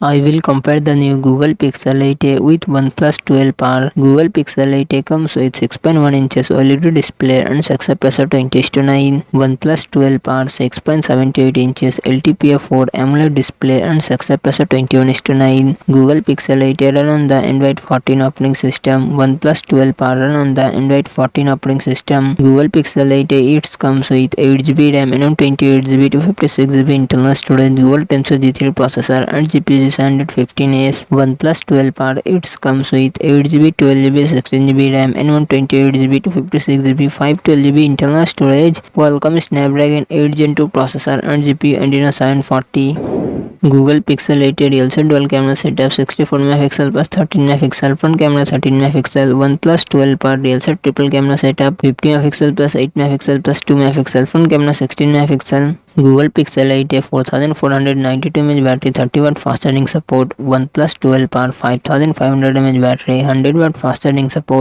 I will compare the new Google Pixel 8a with OnePlus 12R. Google Pixel 8a comes with 6.1 inches OLED display and success ratio 20:9. OnePlus 12R 6.78 inches LTPO4 AMOLED display and success ratio 21:9. Google Pixel 8a run on the Android 14 operating system. OnePlus 12R run on the Android 14 operating system. Google Pixel 8a it comes with 8GB RAM and 28GB to 56GB internal storage, dual Tensor G3 processor and GPU 115S. OnePlus 12R it comes with 8GB, 12GB, 16GB RAM and 128GB to 56GB 512GB internal storage. Qualcomm Snapdragon 8 Gen 2 processor and GPU Adreno 740. Google Pixel 8a real set dual camera setup 64 MP plus 13 MP front camera 13 MP. OnePlus 12R real set triple camera setup 50 MP plus 8 MP plus 2 MP front camera 16 MP. Google Pixel 8a 4492 mAh battery 30W fast charging support. OnePlus 12R 5500 mAh battery 100W fast charging support.